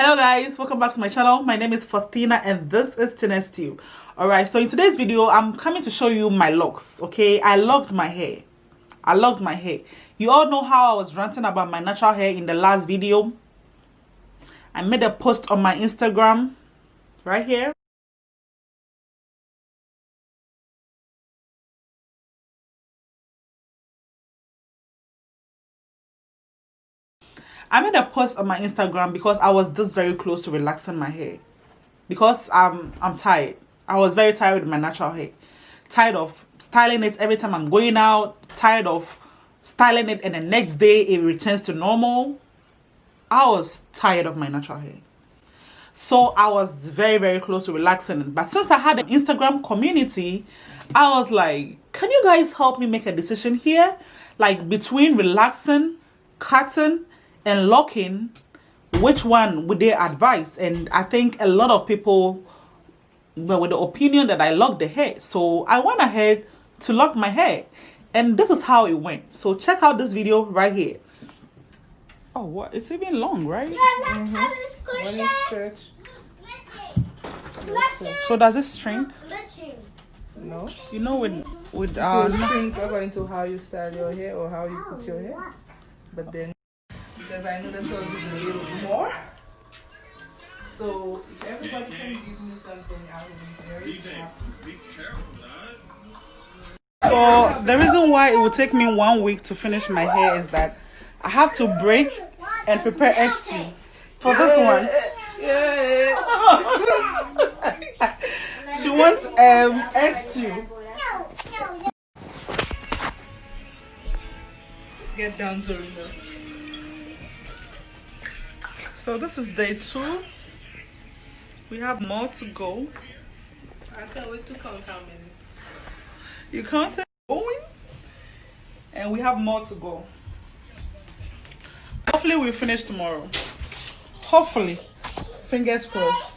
Hello guys, welcome back to my channel. My name is Faustina and this is Tinastube. Alright, so in today's video, I'm coming to show you my locks, okay? I locked my hair. You all know how I was ranting about my natural hair in the last video. I made a post on my Instagram right here. I made a post on my Instagram because I was this very close to relaxing my hair. Because I'm tired. I was very tired with my natural hair. Tired of styling it every time I'm going out. Tired of styling it and the next day it returns to normal. I was tired of my natural hair. So I was very, very close to relaxing it. But since I had an Instagram community, I was like, can you guys help me make a decision here? Like between relaxing, cutting, and locking, which one would they advise? And I think a lot of people were with the opinion that I lock the hair. So I went ahead to lock my hair. And this is how it went. So check out this video right here. Oh, what? It's even long, right? Yeah, let's have this cushion. So does it shrink? No. You know, with It will shrink according to how you style your hair or how you put your hair. But then, because I know that's always a little more. So if everybody can give me something, I will be very happy. So the reason why it would take me 1 week to finish my hair is that I have to break and prepare X2 for this one. She wants X2. Get down, Zorina. So this is day 2. We have more to go. I can't wait to count how many. You counted going? And we have more to go. Hopefully we'll finish tomorrow. Hopefully. Fingers crossed.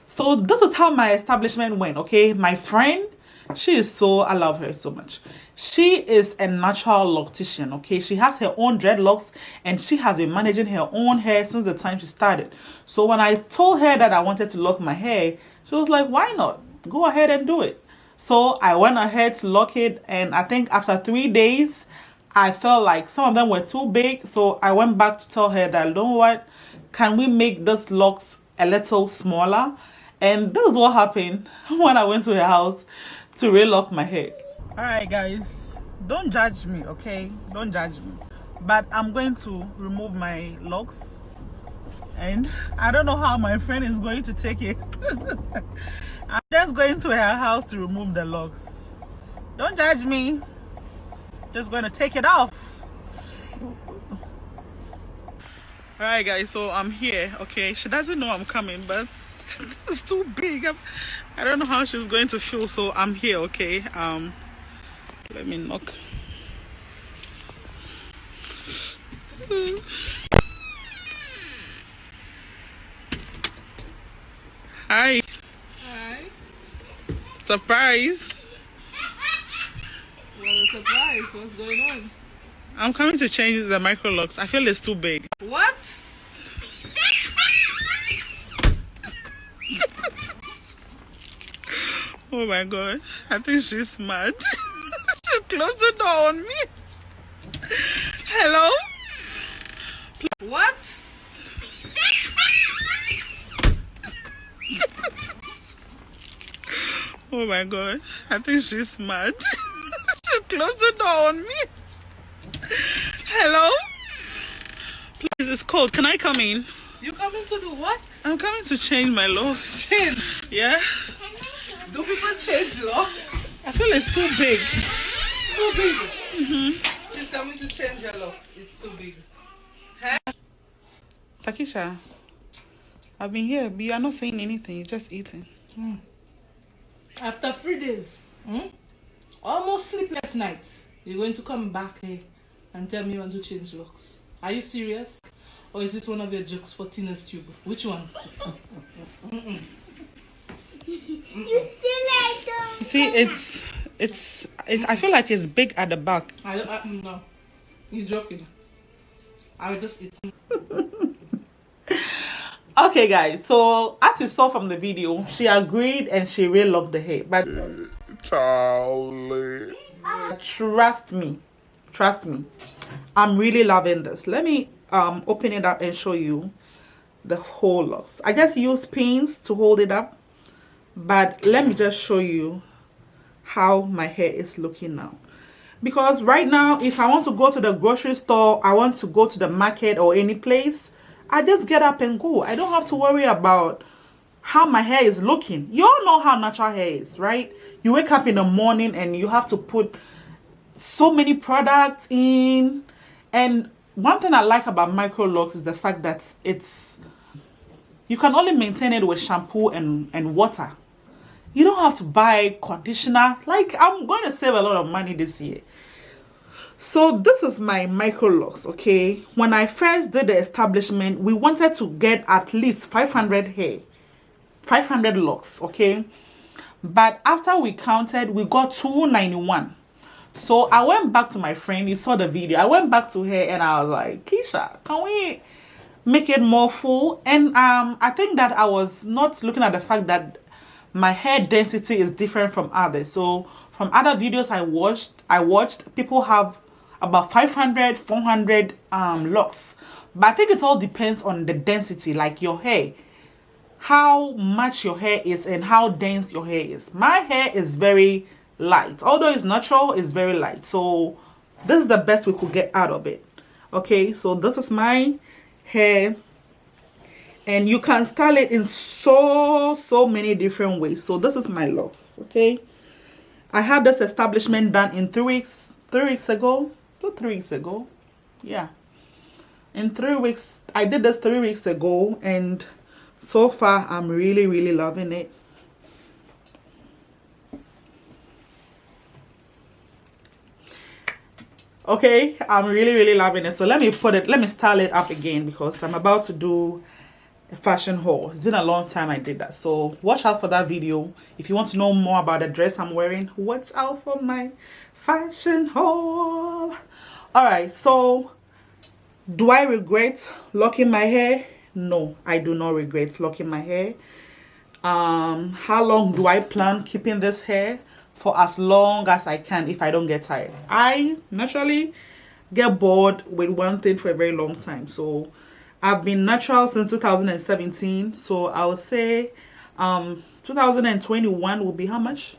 So this is how my establishment went, okay? My friend, I love her so much. She is a natural loctician, okay? She has her own dreadlocks and she has been managing her own hair since the time she started. So when I told her that I wanted to lock my hair, she was like, why not? Go ahead and do it. So I went ahead to lock it, and I think after 3 days, I felt like some of them were too big. So I went back to tell her that, you know what? Can we make this locks a little smaller? And this is what happened when I went to her house to relock my hair. Alright guys, don't judge me, okay? Don't judge me. But I'm going to remove my locks. And I don't know how my friend is going to take it. I'm just going to her house to remove the locks. Don't judge me. Just going to take it off. Alright guys, so I'm here, okay? She doesn't know I'm coming, but this is too big. I don't know how she's going to feel, so I'm here, okay? Let me knock. Hi. Hi. Surprise. What a surprise. What's going on? I'm coming to change the Micro Locs. I feel it's too big. What? Oh my god. I think she's mad. She closed the door on me. Hello? What? Oh my god. I think she's mad. She closed the door on me. Hello? Please, it's cold. Can I come in? You coming to do what? I'm coming to change my locks. Change? Yeah? Do people change locks? I feel it's too big. Too big? She's coming to change her locks. It's too big. Huh? Takisha, I've been here, but you're not saying anything. You're just eating. After 3 days, almost sleepless nights, you're going to come back here and tell me you want to change locks. Are you serious? Or is this one of your jokes for Tinastube? Which one? You still like them? You see, I feel like it's big at the back. No. You're joking. I will just eat. Okay, guys, so as you saw from the video, she agreed and she relocked the hair. But Charlie. trust me, I'm really loving this. Let me open it up and show you the whole locks. I just used pins to hold it up, but let me just show you how my hair is looking now. Because right now, if I want to go to the grocery store, I want to go to the market or any place, I just get up and go. I don't have to worry about how my hair is looking. You all know how natural hair is, right? You wake up in the morning and you have to put so many products in. And one thing I like about Micro Locs is the fact that you can only maintain it with shampoo and water. You don't have to buy conditioner. Like, I'm going to save a lot of money this year. So this is my Micro Locs, okay? When I first did the establishment, we wanted to get at least 500 hair, 500 locks, okay? But after we counted, we got 291. So I went back to my friend. You saw the video. I went back to her and I was like, Keisha, can we make it more full? And I think that I was not looking at the fact that my hair density is different from others. So from other videos I watched, people have about 500, 400 locks. But I think it all depends on the density, like your hair, how much your hair is and how dense your hair is. My hair is very light. Although it's natural, it's very light. So this is the best we could get out of it. Okay, so this is my hair. And you can style it in so many different ways. So this is my locks, okay? I had this establishment done in 3 weeks. 3 weeks ago. 3 weeks ago. Yeah. In 3 weeks. I did this 3 weeks ago. And so far, I'm really loving it. Okay, I'm really loving it. So let me style it up again because I'm about to do a fashion haul. It's been a long time I did that, so watch out for that video. If you want to know more about the dress I'm wearing, watch out for my fashion haul. All right, so do I regret locking my hair? No, I do not regret locking my hair. How long do I plan keeping this hair? For as long as I can if I don't get tired. I naturally get bored with one thing for a very long time. So I've been natural since 2017. So I would say 2021 will be how much?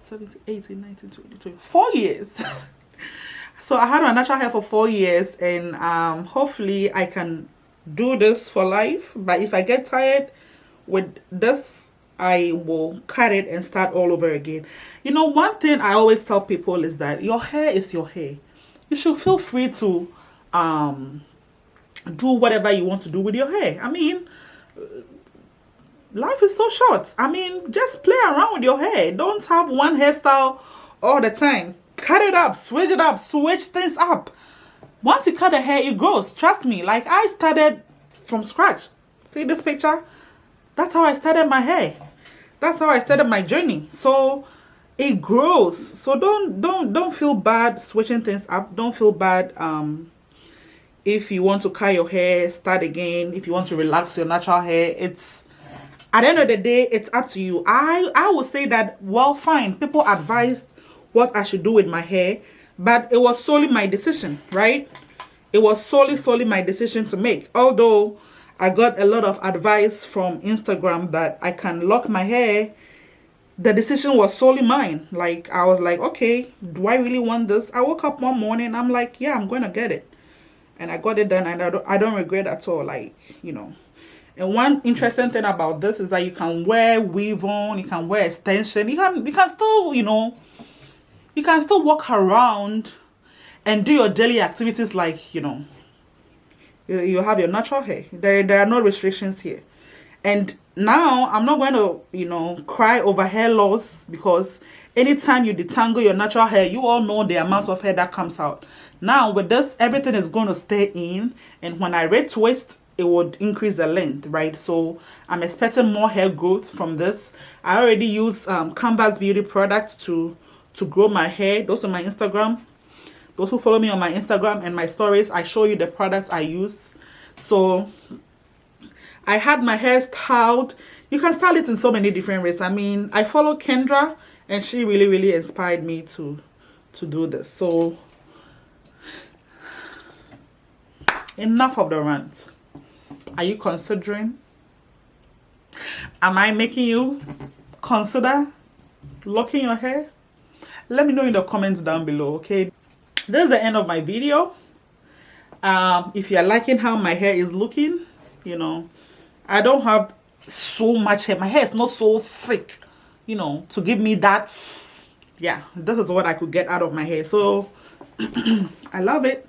17, 18, 19, 20, 20. 4 years. So I had my natural hair for 4 years, and hopefully I can do this for life. But if I get tired with this, I will cut it and start all over again. You know, one thing I always tell people is that your hair is your hair. You should feel free to do whatever you want to do with your hair. I mean, life is so short. I mean, just play around with your hair. Don't have one hairstyle all the time. Cut it up, switch things up. Once you cut the hair, it grows. Trust me. Like, I started from scratch. See this picture? That's how I started my hair. That's how I started my journey. So it grows. So don't feel bad switching things up. Don't feel bad if you want to cut your hair, start again. If you want to relax your natural hair, it's at the end of the day, it's up to you. I would say that, well, fine. People advised what I should do with my hair, but it was solely my decision, right? It was solely my decision to make. Although I got a lot of advice from Instagram that I can lock my hair, the decision was solely mine. Like, I was like, okay, do I really want this? I woke up one morning, I'm like, yeah, I'm going to get it. And I got it done, and I don't regret at all. Like, you know. And one interesting thing about this is that you can wear weave on, you can wear extension, you can still, you know, you can still walk around and do your daily activities like, you know, you have your natural hair. There are no restrictions here. And now I'm not going to, you know, cry over hair loss, because anytime you detangle your natural hair, you all know the amount of hair that comes out. Now with this, everything is going to stay in, and when I retwist, it would increase the length, right? So I'm expecting more hair growth from this. I already use Canvas Beauty products to grow my hair. Those are my Instagram Those who follow me on my Instagram and my stories, I show you the products I use. So I had my hair styled. You can style it in so many different ways. I mean, I follow Kendra, and she really inspired me to do this. So enough of the rant. Are you considering? Am I making you consider locking your hair? Let me know in the comments down below, okay? This is the end of my video. If you're liking how my hair is looking, you know, I don't have so much hair. My hair is not so thick, you know, to give me that. Yeah, this is what I could get out of my hair. So I love it.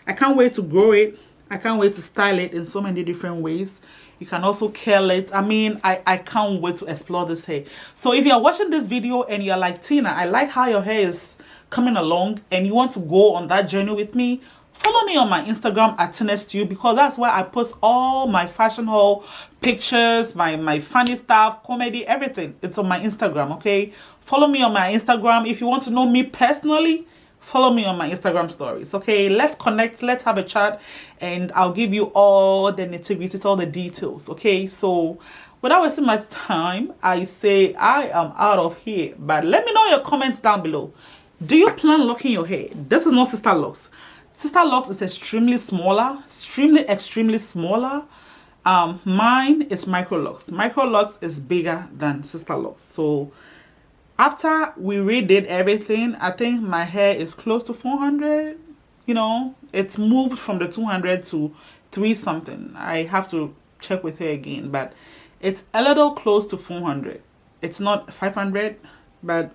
I can't wait to grow it. I can't wait to style it in so many different ways. You can also curl it. I mean, I can't wait to explore this hair. So if you're watching this video and you're like, Tina, I like how your hair is coming along and you want to go on that journey with me, follow me on my Instagram at Tinastube, because that's where I post all my fashion haul pictures, my funny stuff, comedy, everything. It's on my Instagram, okay? Follow me on my Instagram. If you want to know me personally, follow me on my Instagram stories, okay? Let's connect, let's have a chat, and I'll give you all the nitty-gritties, all the details, okay? So without wasting much time, I say I am out of here. But let me know in the comments down below. Do you plan locking your hair? This is not Sister Locs. Sister Locs is extremely smaller, extremely smaller. Mine is Micro Locs. Micro Locs is bigger than Sister Locs. So after we redid everything, I think my hair is close to 400. You know, it's moved from the 200 to 3 something. I have to check with her again, but it's a little close to 400. It's not 500, but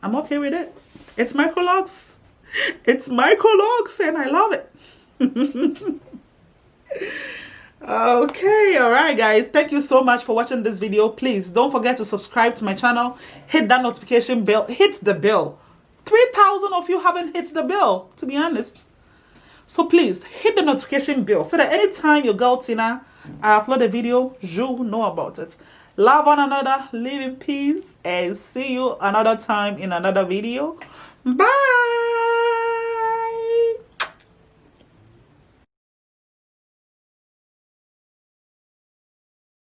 I'm okay with it. It's Micro Locs. It's Micro Locs, and I love it. Okay, all right guys, thank you so much for watching this video. Please don't forget to subscribe to my channel, hit that notification bell, hit the bell. 3,000 of you haven't hit the bell, to be honest. So please hit the notification bell so that anytime your girl Tina I upload a video, you know about it. Love one another, live in peace, and see you another time in another video. Bye.